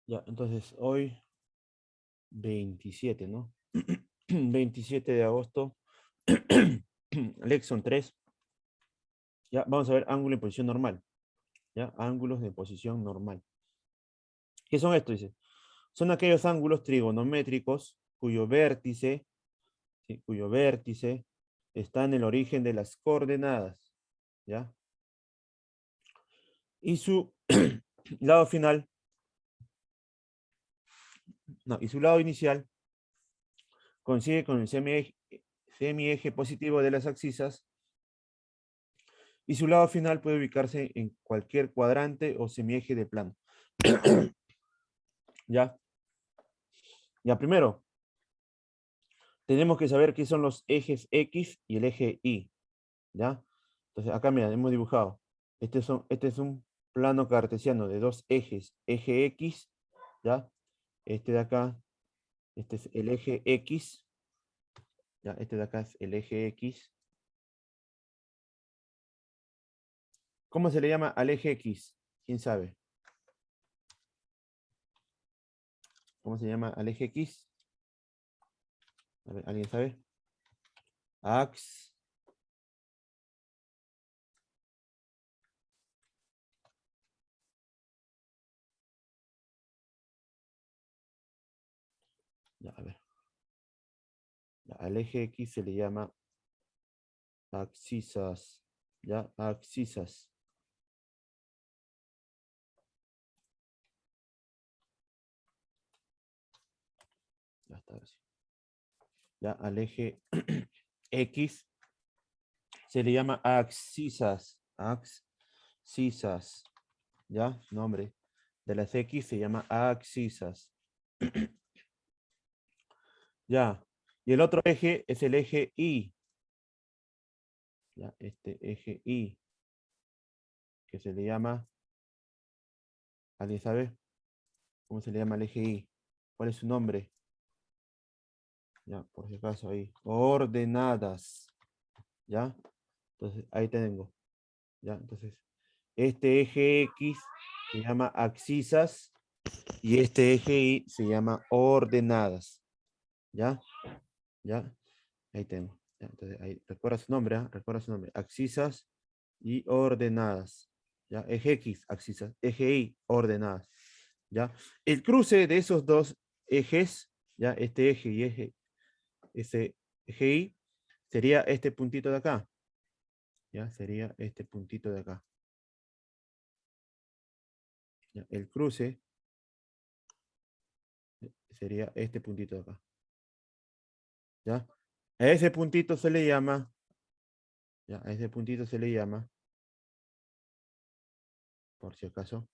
Ya, entonces hoy 27, ¿no? 27 de agosto, Lexon 3. Ya, vamos a ver ángulo en posición normal. Ya, ángulos de posición normal. ¿Qué son estos? Dice, son aquellos ángulos trigonométricos cuyo vértice está en el origen de las coordenadas. ¿Ya? Y su lado final, no, y su lado inicial coincide con el semieje positivo de las axisas y su lado final puede ubicarse en cualquier cuadrante o semieje de plano. ¿Ya? Ya, primero, tenemos que saber qué son los ejes X y el eje Y. ¿Ya? Entonces, acá, mira, hemos dibujado. Este es un plano cartesiano de dos ejes. Eje X, ¿ya? Este de acá, este es el eje X. ¿Ya? Este de acá es el eje X. ¿Cómo se le llama al eje X? ¿Quién sabe? ¿Cómo se llama al eje X? A ver, ¿alguien sabe? Ax. Ya, a ver. Ya, al eje X se le llama axisas. ¿Ya? Axisas. Ya está, ahora sí. Ya, al eje X se le llama axisas. Axisas. ¿Ya? Nombre de las X se llama axisas. Ya. Y el otro eje es el eje Y. Ya, este eje Y, que se le llama, ¿alguien sabe cómo se le llama el eje Y? ¿Cuál es su nombre? Ya, por si acaso ahí. Ordenadas. ¿Ya? Entonces, ahí tengo. ¿Ya? Entonces, este eje X se llama axisas y este eje Y se llama ordenadas. ¿Ya? ¿Ya? Ahí tengo. ¿Ya? Entonces, ahí, recuerda su nombre, ¿ah? Recuerda su nombre. Axisas y ordenadas. ¿Ya? Eje X, axisas. Eje Y, ordenadas. ¿Ya? El cruce de esos dos ejes, ¿ya? Este eje y ese eje Y, sería este puntito de acá. ¿Ya? Sería este puntito de acá. ¿Ya? El cruce sería este puntito de acá. ¿Ya? A ese puntito se le llama, ¿ya? A ese puntito se le llama, por si acaso,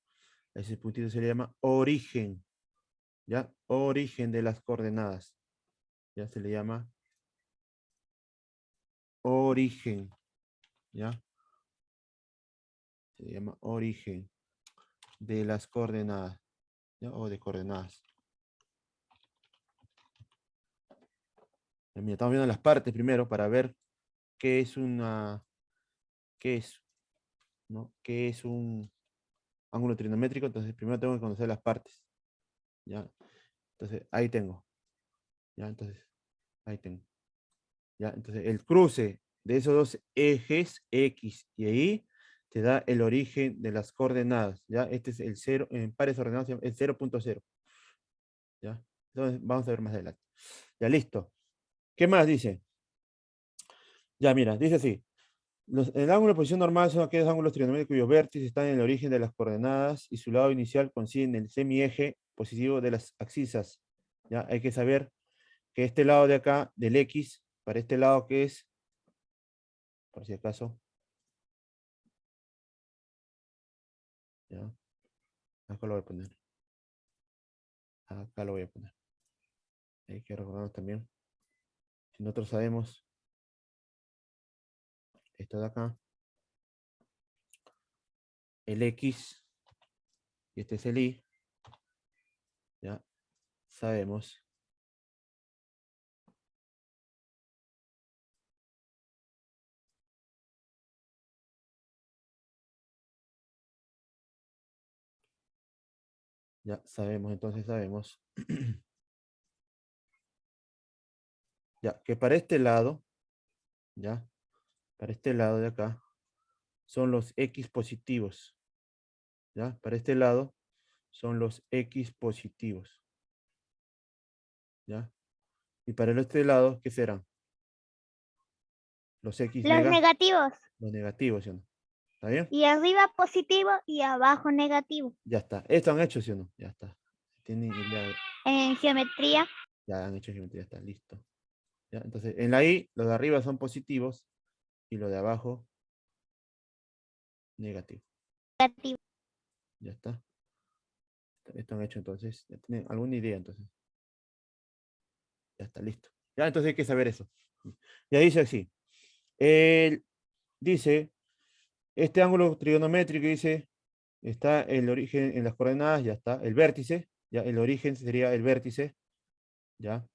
a ese puntito se le llama origen. ¿Ya? Origen de las coordenadas. ¿Ya? Se le llama origen. ¿Ya? Se le llama origen de las coordenadas. ¿Ya? O de coordenadas. Mira, estamos viendo las partes primero para ver qué es qué es, ¿no? ¿Qué es un ángulo trigonométrico? Entonces, primero tengo que conocer las partes. ¿Ya? Entonces, ahí tengo. ¿Ya? Entonces, ahí tengo. ¿Ya? Entonces, el cruce de esos dos ejes, X y Y, te da el origen de las coordenadas. ¿Ya? Este es el cero, en pares ordenados, el 0.0. ¿Ya? Entonces, vamos a ver más adelante. Ya, listo. ¿Qué más dice? Ya, mira, dice así. El ángulo de posición normal son aquellos ángulos trigonométricos cuyos vértices están en el origen de las coordenadas y su lado inicial coincide en el semieje positivo de las axisas. ¿Ya? Hay que saber que este lado de acá, del X, para este lado que es, por si acaso, ¿ya? Acá lo voy a poner. Acá lo voy a poner. Hay que recordarnos también. Si nosotros sabemos esto de acá, el X, y este es el Y, ¿ya? Sabemos Ya sabemos, entonces sabemos. Ya, que para este lado, ya, para este lado de acá, son los X positivos. ¿Ya? Para este lado son los X positivos. ¿Ya? Y para el este lado, ¿qué serán? Los X Los negativos. los negativos, ¿sí o no? ¿Está bien? Y arriba positivo y abajo negativo. Ya está. Esto han hecho, ¿sí o no? Ya está. Tienen idea. En geometría. Ya han hecho geometría, está listo. ¿Ya? Entonces, en la Y, los de arriba son positivos y los de abajo negativos. Negativo. Ya está. Esto han hecho entonces. ¿Ya tienen alguna idea entonces? Ya está listo. Ya, entonces hay que saber eso. Ya dice así. Él dice, este ángulo trigonométrico dice, está el origen en las coordenadas, ya está. El vértice, ya el origen sería el vértice, ya.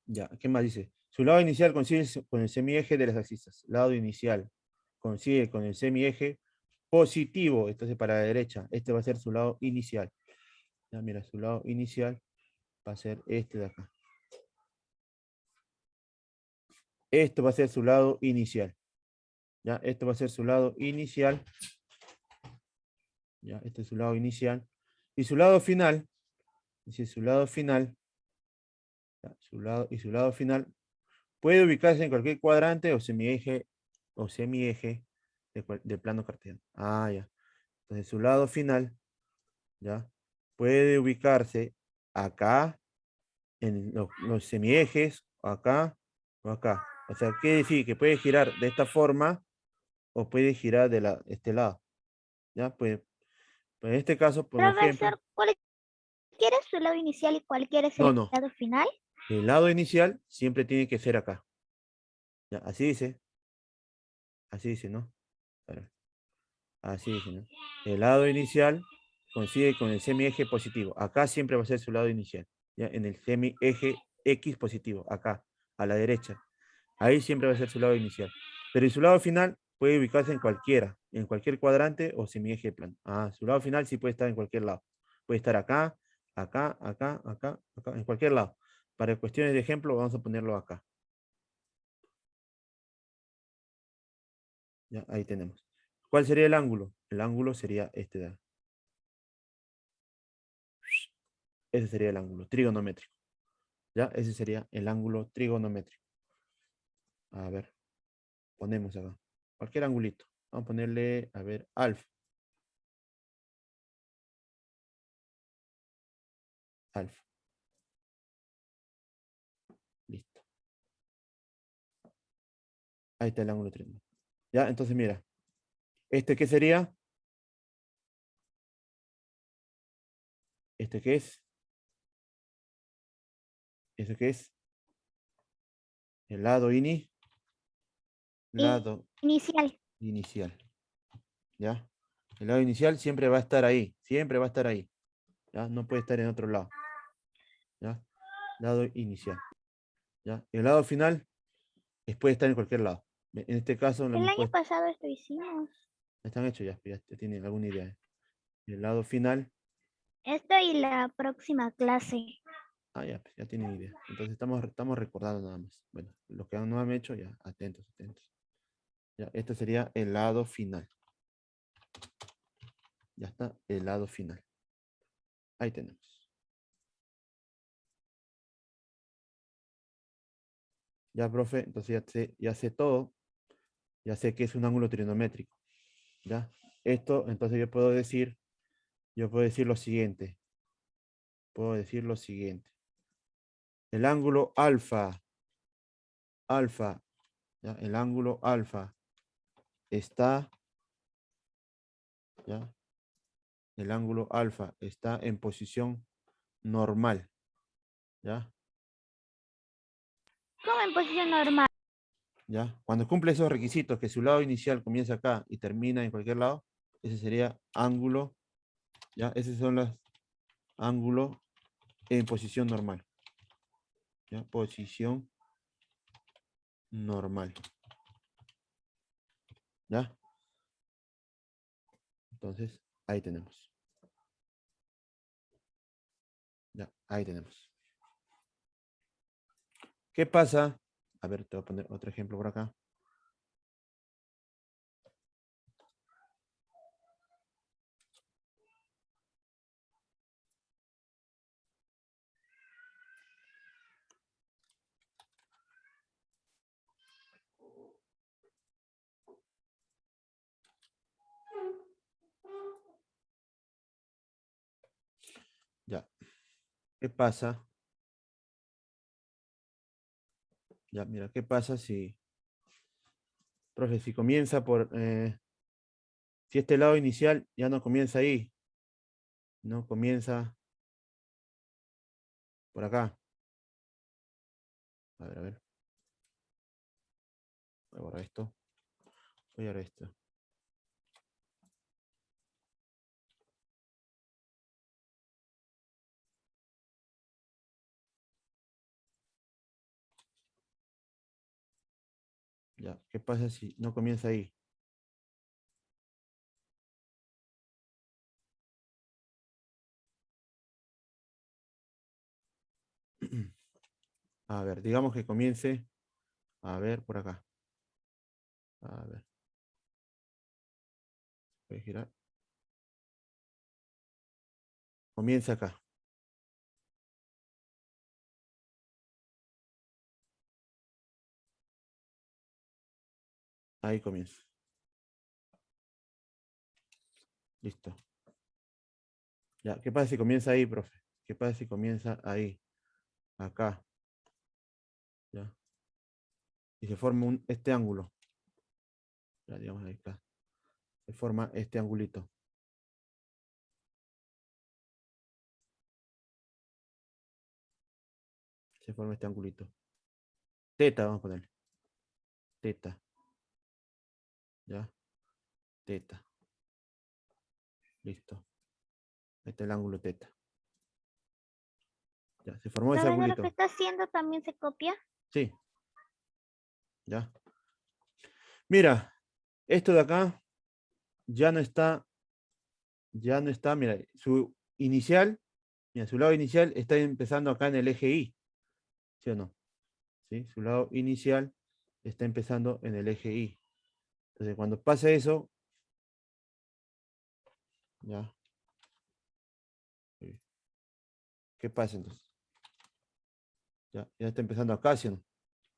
Ya, ¿qué más dice? Su lado inicial coincide con el semieje de las abscisas. Lado inicial coincide con el semieje positivo, entonces para la derecha. Este va a ser su lado inicial. Ya, mira, su lado inicial va a ser este de acá. Esto va a ser su lado inicial. Ya, esto va a ser su lado inicial. Ya, este es su lado inicial. Y su lado final, dice su lado final, ya, su lado final puede ubicarse en cualquier cuadrante o semieje del plano cartesiano. Ah, ya. Entonces su lado final, ya, puede ubicarse acá, en los semiejes, acá o acá. O sea, quiere decir que puede girar de esta forma o puede girar de este lado. ¿Ya? Pues en este caso, por ejemplo, Profesor, ¿cualquier es su lado inicial y cualquier es no, el no. lado final? El lado inicial siempre tiene que ser acá. ¿Ya? Así dice, ¿no? Espera. Así dice, ¿no? El lado inicial coincide con el semieje positivo. Acá siempre va a ser su lado inicial. ¿Ya? En el semieje X positivo, acá, a la derecha. Ahí siempre va a ser su lado inicial. Pero en su lado final puede ubicarse en cualquiera, en cualquier cuadrante o semieje plano. Ah, su lado final sí puede estar en cualquier lado. Puede estar acá, acá, acá, acá, acá, en cualquier lado. Para cuestiones de ejemplo, vamos a ponerlo acá. ¿Ya? Ahí tenemos. ¿Cuál sería el ángulo? El ángulo sería este de acá. Ese sería el ángulo trigonométrico. ¿Ya? Ese sería el ángulo trigonométrico. A ver, ponemos acá. Cualquier angulito. Vamos a ponerle, a ver, alfa. Alfa. Listo. Ahí está el ángulo trigonométrico. ¿Ya? Entonces, mira. ¿Este qué sería? ¿Este qué es? ¿Este qué es? El lado Inicial. inicial. ¿Ya? El lado inicial siempre va a estar ahí. Siempre va a estar ahí. ¿Ya? No puede estar en otro lado. ¿Ya? Lado inicial. ¿Ya? El lado final puede estar en cualquier lado. En este caso lo El hemos año puesto. pasado esto hicimos. Están hechos ya tienen alguna idea. El lado final. Esto y la próxima clase. Ah, ya, pues, ya tienen idea. Entonces estamos recordando nada más. Bueno, los que no han hecho, ya, atentos, atentos. Ya, este sería el lado final. Ya está, el lado final. Ahí tenemos. Ya, profe, entonces ya sé todo. Ya sé que es un ángulo trigonométrico. ¿Ya? Esto, entonces yo puedo decir lo siguiente. Puedo decir lo siguiente. El ángulo alfa, ¿ya? El ángulo alfa está, ¿ya? El ángulo alfa está en posición normal, ¿ya? ¿Cómo en posición normal? ¿Ya? Cuando cumple esos requisitos, que su lado inicial comienza acá y termina en cualquier lado, ese sería ángulo, ¿ya? Esos son los ángulos en posición normal, ¿ya? Posición normal, ¿ya? Entonces, ahí tenemos. Ahí tenemos. ¿Qué pasa? A ver, te voy a poner otro ejemplo por acá. Ya. ¿Qué pasa? Ya, mira, ¿qué pasa si, profe, si comienza por, si este lado inicial ya no comienza ahí, no comienza por acá? A ver, voy a borrar esto, voy a borrar esto. Ya, ¿qué pasa si no comienza ahí? A ver, digamos que comience, a ver, por acá. A ver, voy a girar. Comienza acá. Ahí comienza. Listo. Ya, ¿qué pasa si comienza ahí, profe? ¿Qué pasa si comienza ahí? Acá. ¿Ya? Y se forma este ángulo. Ya, digamos ahí está. Se forma este angulito. Se forma este angulito. Teta, vamos a poner. Teta. ¿Ya? Teta. Listo. Este es el ángulo teta. Ya, se formó ese ¿Sabes de lo que angulito. está haciendo? También se copia. Sí, ya. Mira, esto de acá ya no está, mira, su inicial, mira, su lado inicial está empezando acá en el eje Y, ¿sí o no? ¿Sí? Su lado inicial está empezando en el eje Y. Entonces, cuando pasa eso, ya, ¿qué pasa entonces? Ya está empezando acá, ¿sí o no?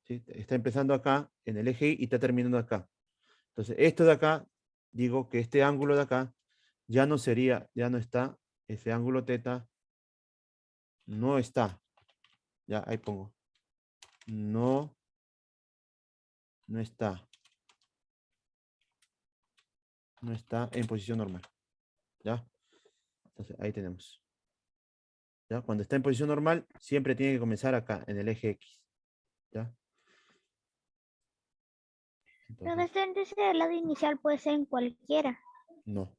¿Sí? Está empezando acá en el eje Y y está terminando acá. Entonces, esto de acá, digo que este ángulo de acá ya no sería, ya no está, ese ángulo teta no está. Ya, ahí pongo. No, no está. No está en posición normal. ¿Ya? Entonces, ahí tenemos. ¿Ya? Cuando está en posición normal, siempre tiene que comenzar acá, en el eje X. ¿Ya? Entonces, Profesor, entonces el lado inicial puede ser en cualquiera. no.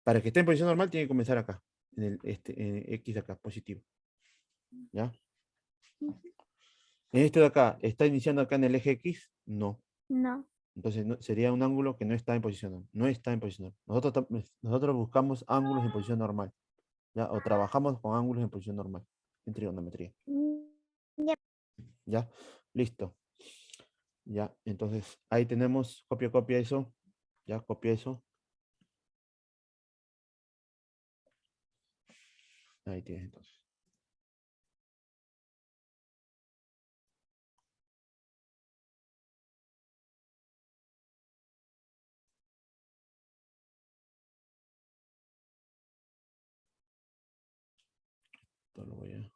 Para que esté en posición normal, tiene que comenzar acá, en X de acá, positivo. ¿Ya? Ujú. En este de acá, ¿está iniciando acá en el eje X? No. No. Entonces sería un ángulo que no está en posición normal. No está en posición normal. Nosotros buscamos ángulos en posición normal. ¿Ya? O trabajamos con ángulos en posición normal, en trigonometría. Mm, ya. ¿Ya? Listo. Ya, entonces ahí tenemos, copia eso. Ya, copia eso. Ahí tienes entonces. Esto lo voy a...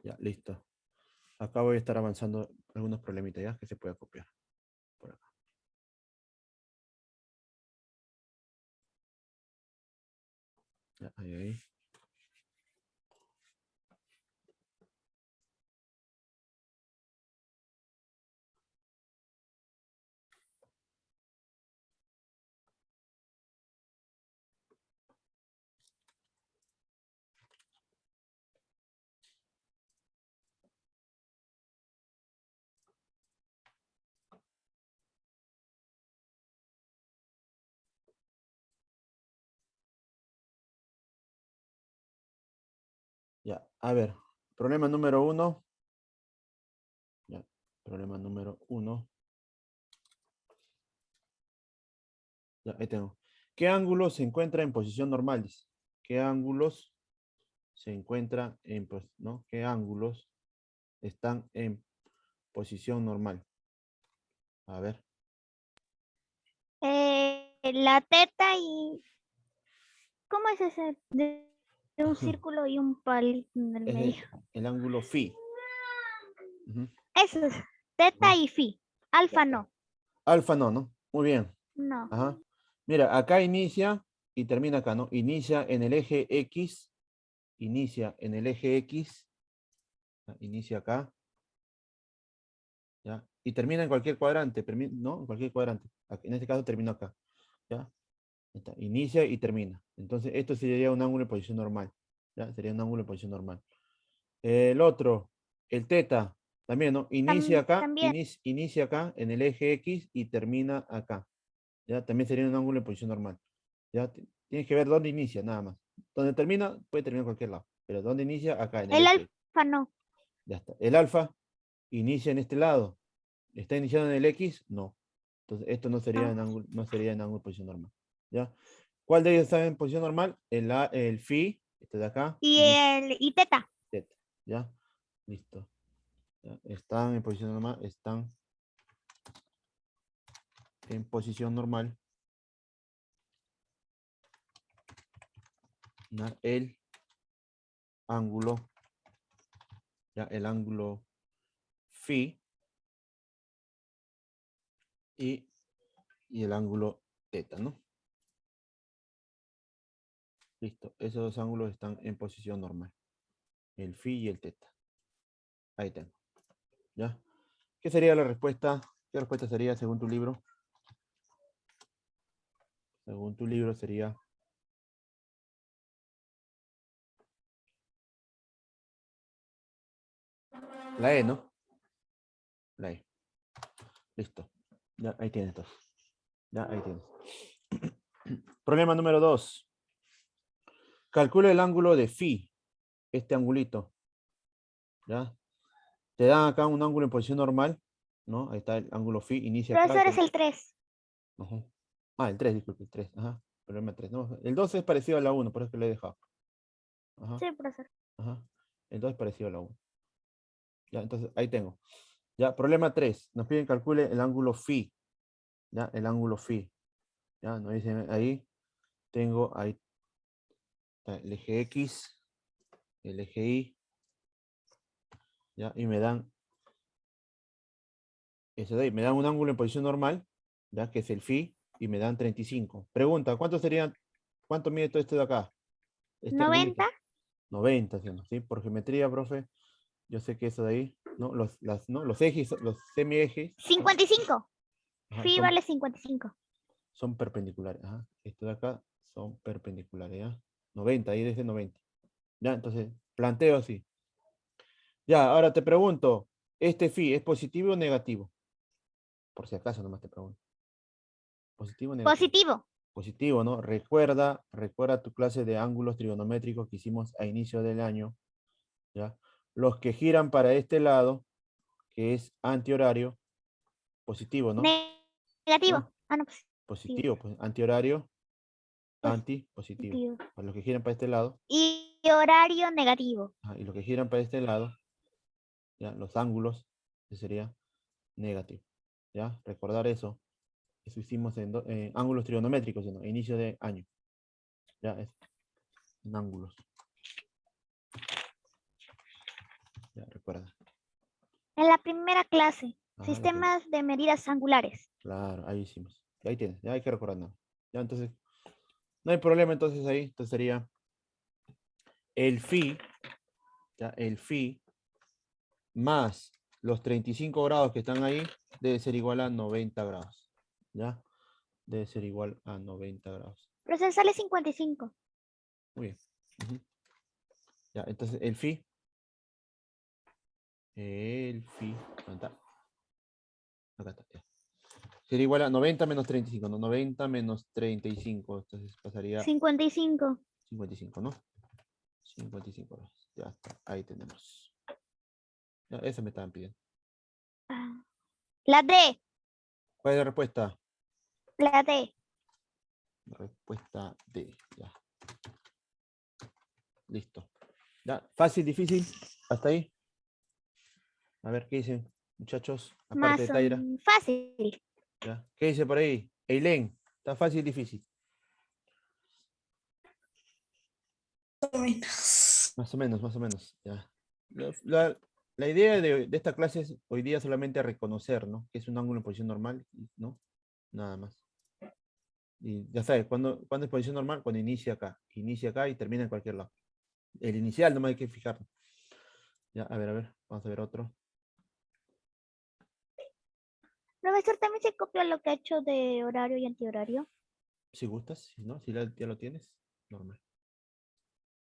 Ya, listo. Acá voy a estar avanzando algunos problemitas ya que se puede copiar por acá. Ya, ahí. Ya, a ver, problema número 1. Ya, problema número 1. Ya, ahí tengo. ¿Qué ángulo se encuentra en posición normal? Dice. ¿Qué ángulos se encuentran en, ¿no? ¿Qué ángulos están en posición normal? A ver. La teta y... ¿Cómo es ese? De un círculo y un palito en el Es medio. el ángulo phi. Ujú. Eso es. Teta Ya, y phi. ya Alfa está. no. Alfa no, ¿no? Muy bien. No. Ajá. Mira, acá inicia y termina acá, ¿no? Inicia en el eje X. Inicia en el eje X. Ya, inicia acá. ¿Ya? Y termina en cualquier cuadrante, ¿no? En cualquier cuadrante. En este caso terminó acá. ¿Ya? Está. Inicia y termina. Entonces, esto sería un ángulo en posición normal. ¿Ya? Sería un ángulo en posición normal. El otro, el teta, también, ¿no? Inicia acá, También. inicia acá en el eje X y termina acá. ¿Ya? También sería un ángulo en posición normal. ¿Ya? Tienes que ver dónde inicia, nada más. Donde termina, puede terminar en cualquier lado. Pero dónde inicia, acá, en el El eje X. alfa no. Ya está. El alfa inicia en este lado. ¿Está iniciado en el X? No. Entonces, esto no sería No. en ángulo, no sería en ángulo de posición normal. ¿Ya? ¿Cuál de ellos está en posición normal? El phi, este de acá, Y teta. teta. ¿Ya? Listo. ¿Ya? Están en posición normal, están en posición normal. ¿Ya? El ángulo, ¿ya? El ángulo phi y, y el ángulo teta, ¿no? Listo. Esos dos ángulos están en posición normal. El phi y el teta. Ahí tengo. ¿Ya? ¿Qué sería la respuesta? ¿Qué respuesta sería según tu libro? Según tu libro sería la E, ¿no? La E. Listo. Ya, ahí tienes dos. Ya, ahí tienes. Problema número 2. Calcula el ángulo de phi. Este angulito. ¿Ya? Te dan acá un ángulo en posición normal, ¿no? Ahí está el ángulo phi, inicia acá. Profesor es el 3. Ajá. Ah, el 3, disculpe, el 3. Ajá. Problema 3. No, el 2 es parecido a la 1, por eso que lo he dejado. Ajá. Sí, profesor. Ajá. El 2 es parecido a la 1. Ya, entonces ahí tengo. Ya, problema 3. Nos piden calcule el ángulo phi. Ya, el ángulo phi. Ya, nos dicen ahí. Tengo ahí el eje X, el eje Y. Ya, y me dan eso de ahí. Me dan un ángulo en posición normal, ya, que es el phi, y me dan 35. Pregunta, ¿cuánto mide todo esto de acá? Este angulito. 90. 90, ¿sí? Por geometría, profe, yo sé que eso de ahí, ¿no? ¿no? Los ejes, los semiejes, ¿no? 55. Ajá, Phi vale 55. son perpendiculares. Ajá. Esto de acá son perpendiculares, ¿ya? 90, ahí desde 90. Ya, entonces, planteo así. Ya, ahora te pregunto, ¿este phi es positivo o negativo? Por si acaso nomás te pregunto. ¿Positivo o negativo? Positivo. Positivo, ¿no? Recuerda tu clase de ángulos trigonométricos que hicimos a inicio del año, ¿ya? Los que giran para este lado, que es antihorario, positivo, ¿no? Negativo. ¿Ya? Ah, no, positivo. Positivo, pues antihorario, antipositivo. Positivo. Para los que giran para este lado, Y horario negativo. y los que giran para este lado, ¿ya? Los ángulos, que sería negativo, ¿ya? Recordar eso. Eso hicimos en ángulos trigonométricos, ¿no? A inicio de año. Ya, es en ángulos. Ya, recuerda. En la primera clase. Ajá, Sistemas de medidas angulares. claro, ahí hicimos. Ahí tienes, ya hay que recordar nada. Ya, entonces, no hay problema entonces ahí. Entonces sería el phi, ¿ya? El phi más los 35 grados que están ahí debe ser igual a 90 grados. ¿Ya? Debe ser igual a 90 grados. Profesor, sale 55. Muy bien. Ujú. Ya, entonces el phi. ¿Dónde está? Acá está. Ya. Sería igual a 90 menos 35, ¿no? 90 menos 35. Entonces pasaría 55. 55, ¿no? 55 grados. Ya está. Ahí tenemos. Ya, eso me estaban pidiendo. Ah, la D. ¿Cuál es la respuesta? La D. Respuesta D. Ya. Listo. Ya. Fácil, difícil. Hasta ahí. A ver, ¿qué dicen, muchachos? Aparte de Más Taira. fácil. ¿Ya? ¿Qué dice por ahí? Eileen. ¿Está fácil, difícil? Más o menos, más o menos. Ya. La idea de esta clase es hoy día solamente reconocer, ¿no? Que es un ángulo en posición normal, ¿no? Nada más. Y ya sabes, ¿cuándo es posición normal? Cuando inicia acá y termina en cualquier lado. El inicial nomás hay que fijarlo. Ya, a ver, vamos a ver otro. Profesor, también se copia lo que ha hecho de horario y antihorario. Si gustas, si no, si ya lo tienes, normal.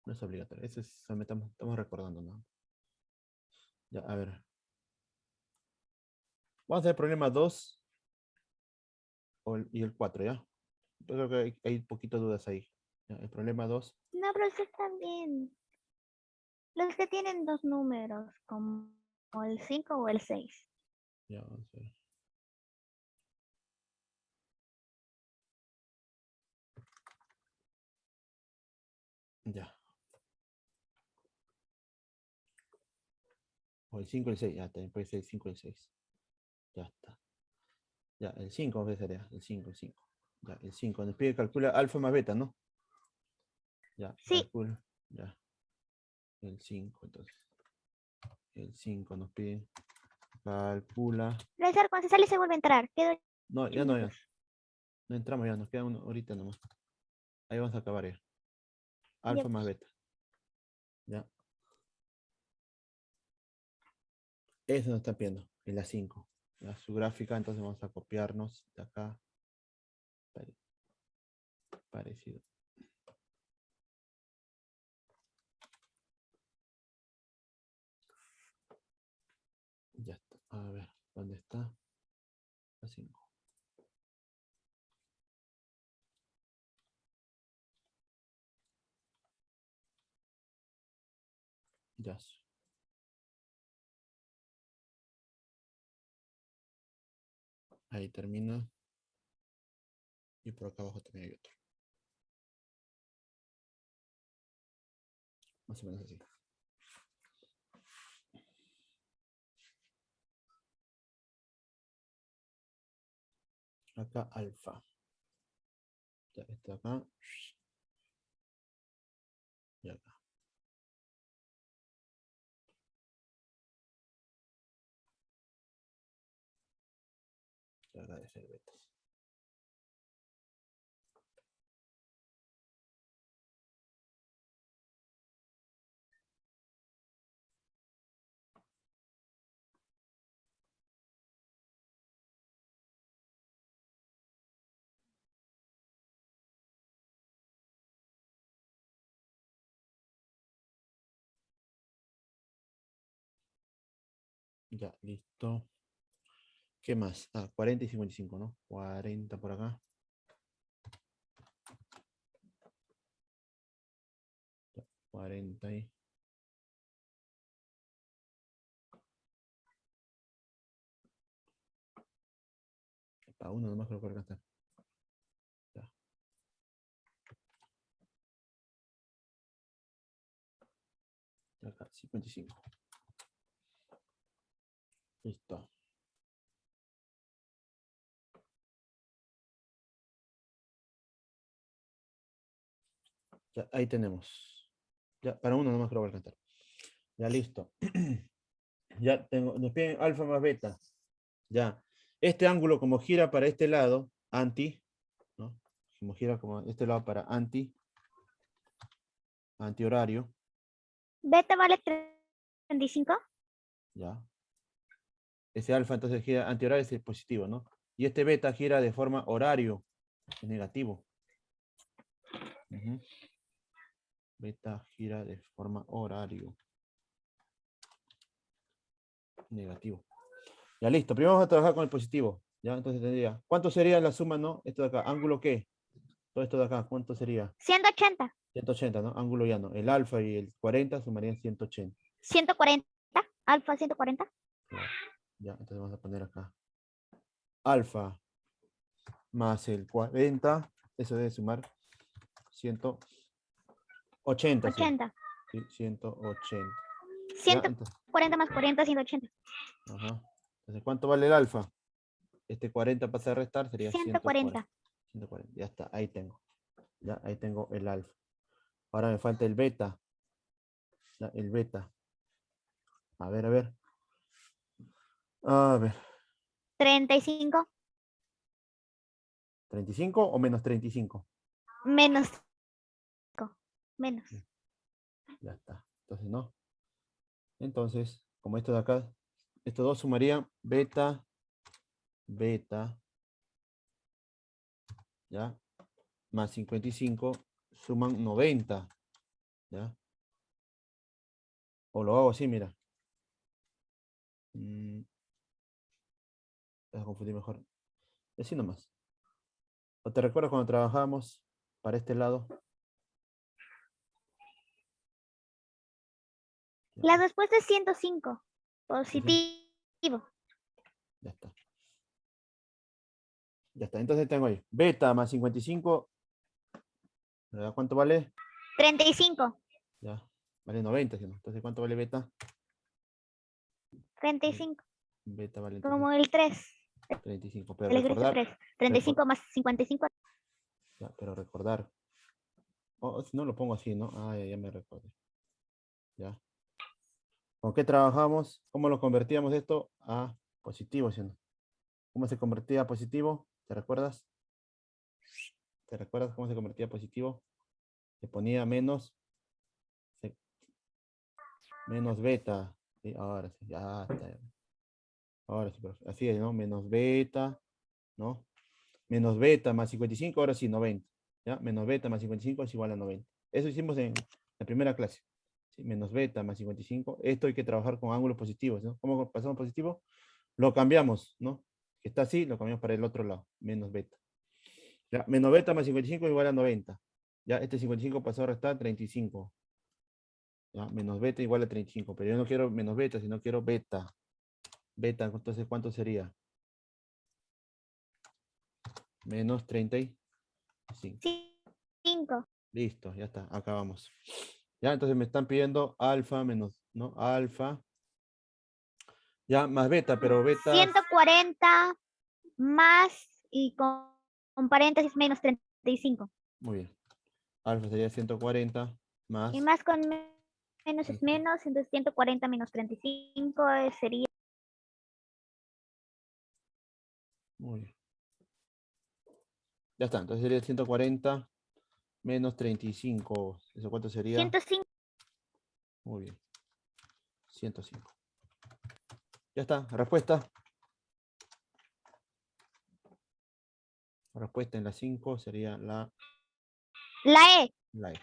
No es obligatorio. Eso es, solamente estamos recordando, ¿no? Ya, a ver. Vamos a ver problema 2 y el 4, ¿ya? Yo creo que hay poquitas dudas ahí. Ya, el problema 2. No, profesor, también. Los que tienen dos números, como el 5 o el 6. Ya, vamos a ver. Ya. O el 5 y el 6. Ya, también puede ser el 5 y el 6. Ya está. Ya, el 5 a veces sería. El 5, el 5. Ya, el 5. Nos pide calcula alfa más beta, ¿no? Ya, Sí. calcula. Ya. El 5, entonces. El 5 nos pide. Calcula. Profesor, cuando se sale se vuelve a entrar. Quedo 8 No, ya no, ya. minutos. No entramos ya, nos queda uno ahorita nomás. Ahí vamos a acabar ya. Ya, Alfa más pues. beta. Ya. Eso nos está pidiendo. En la 5. Ya, su gráfica, entonces vamos a copiarnos de acá. Parecido. Ya está. A ver, ¿dónde está? La 5. Ya. Ahí termina. Y por acá abajo también hay otro. Más o menos así. Acá alfa. Ya está acá. Y acá. Y acá debe ser beta. Ya, listo. ¿Qué más? Ah, 40 y 55, ¿no? 40 por acá. Ya, 40 y... Para uno nomás creo que alcanzar. Ya. Y acá, 55. Listo. Ya, ahí tenemos. Ya, para uno nomás creo que alcanzar. Ya, listo. Ya tengo, nos piden alfa más beta. Ya. Este ángulo como gira para este lado, anti, ¿no? Como gira como este lado para antihorario. Beta vale 35. Ya. Ese alfa entonces gira antihorario, es positivo, ¿no? Y este beta gira de forma horario, es negativo. Ujú. Beta gira de forma horario. Negativo. Ya listo. Primero vamos a trabajar con el positivo. Ya, entonces tendría. ¿Cuánto sería la suma, no? Esto de acá. ¿Ángulo qué? Todo esto de acá. ¿Cuánto sería? 180. 180, ¿no? Ángulo llano. El alfa y el 40 sumarían 180. 140. Alfa 140. Claro. Ya, entonces vamos a poner acá. Alfa más el 40. Eso debe sumar 180, sí. 80. Sí, 180. Ya, entonces. 140 más 40, 180. Ajá. Entonces, ¿cuánto vale el alfa? Este 40 pasa a restar, sería 140. 140. 140. Ya está, ahí tengo. Ya, ahí tengo el alfa. Ahora me falta el beta. Ya, el beta. A ver, a ver. A ver. 35 ¿35 o menos 35? menos 5. Menos. Ya está. Entonces, no. Entonces, como esto de acá, estos dos sumarían beta, beta, ¿ya? Más 55 suman 90, ¿ya? O lo hago así, mira. Voy a confundir mejor. Así nomás. ¿O te recuerdas cuando trabajábamos para este lado? Ya, La respuesta es 105. Positivo. ya está. Ya está. Entonces tengo ahí. Beta más 55. ¿Verdad? ¿Cuánto vale? 35. Ya. Vale 90, ¿sí, no? Entonces, ¿cuánto vale beta? 35. Beta vale entonces Como el 3. 35. Pero El ejercicio recordar. 3. 35 más 55. Ya, pero recordar. O si no lo pongo así, ¿no? Ah, ya me recuerdo. Ya. ¿Con qué trabajamos? ¿Cómo lo convertíamos esto a positivo, ¿sí, no? ¿Cómo se convertía a positivo? ¿Te recuerdas? ¿Te recuerdas cómo se convertía a positivo? Se ponía menos, menos beta. Sí, ahora sí, ya está. Ahora sí, así es, ¿no? Menos beta, ¿no? Menos beta más 55, ahora sí, 90. ¿Ya? Menos beta más 55 es igual a 90. Eso hicimos en la primera clase. ¿Sí? Menos beta más 55. Esto hay que trabajar con ángulos positivos, ¿no? ¿Cómo pasamos positivo? Lo cambiamos, ¿no? Que está así, lo cambiamos para el otro lado. Menos beta. ¿Ya? Menos beta más 55 igual a 90. ¿Ya? Este 55 pasó a restar 35. ¿Ya? Menos beta igual a 35. Pero yo no quiero menos beta, sino quiero beta. Beta, entonces, ¿cuánto sería? Menos 35. 5. Listo, ya está, acabamos. Ya, entonces me están pidiendo alfa menos, ¿no? Alfa. Ya, más beta, pero beta. 140 más y con paréntesis menos 35. Muy bien. Alfa sería 140 Y más. más con menos es menos, entonces 140 menos 35 sería. Muy bien. Ya está, entonces sería 140 menos 35. ¿Eso cuánto sería? 105. Muy bien. 105. Ya está, respuesta. La respuesta en la 5 sería La E. la E.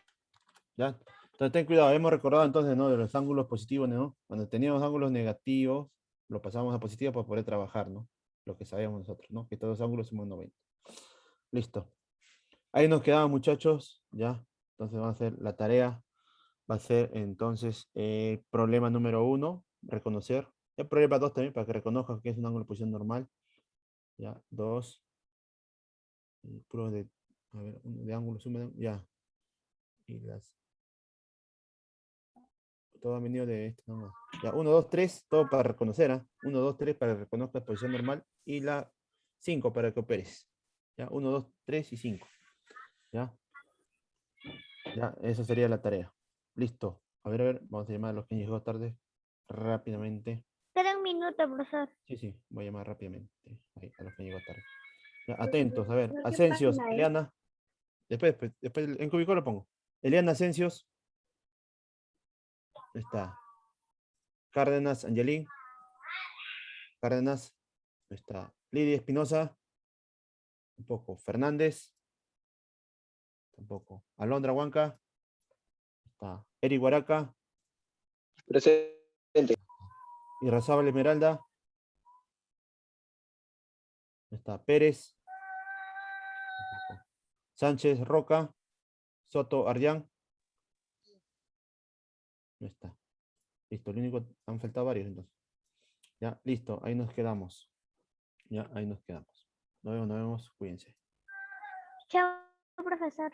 ¿Ya? Entonces ten cuidado, hemos recordado entonces, ¿no? De los ángulos positivos, ¿no? Cuando teníamos ángulos negativos, lo pasamos a positivo para poder trabajar, ¿no? Lo que sabíamos nosotros, ¿no? Que todos los ángulos suman 90. Listo. Ahí nos quedamos, muchachos, ¿ya? Entonces vamos a hacer la tarea. Va a ser entonces problema número 1, reconocer. El problema 2 también, para que reconozcan que es un ángulo de posición normal. Ya, 2. Pruebas de, a ver, de ángulo suma, ya. Y las todo ha venido de esto. No. Ya, 1, 2, 3, todo para reconocer. ¿Ah? 1, 2, 3 para que reconozcas posición normal. Y la 5 para que operes. Ya, 1, 2, 3 y 5. Ya, ya, esa sería la tarea. Listo. A ver, vamos a llamar a los que han llegado tarde rápidamente. Queda un minuto, profesor. Sí, sí, voy a llamar rápidamente ahí, a los que han llegado tarde. Ya, atentos, a ver. Asencios, Eliana. Después, en Cubicó lo pongo. Eliana Asencios. Está. Cárdenas, Angelín. Cárdenas. Está. Lidia Espinosa. Tampoco. Fernández. Tampoco. Alondra Huanca. Está. Eri Guaraca. Presente. Irrazábal Esmeralda. Está. Pérez. Tampoco. Sánchez Roca. Soto Arllán. No está. Listo. Lo único, han faltado varios entonces. Ya, listo. Ahí nos quedamos. Ya, ahí nos quedamos. Nos vemos, nos vemos. Cuídense. Chao, profesor.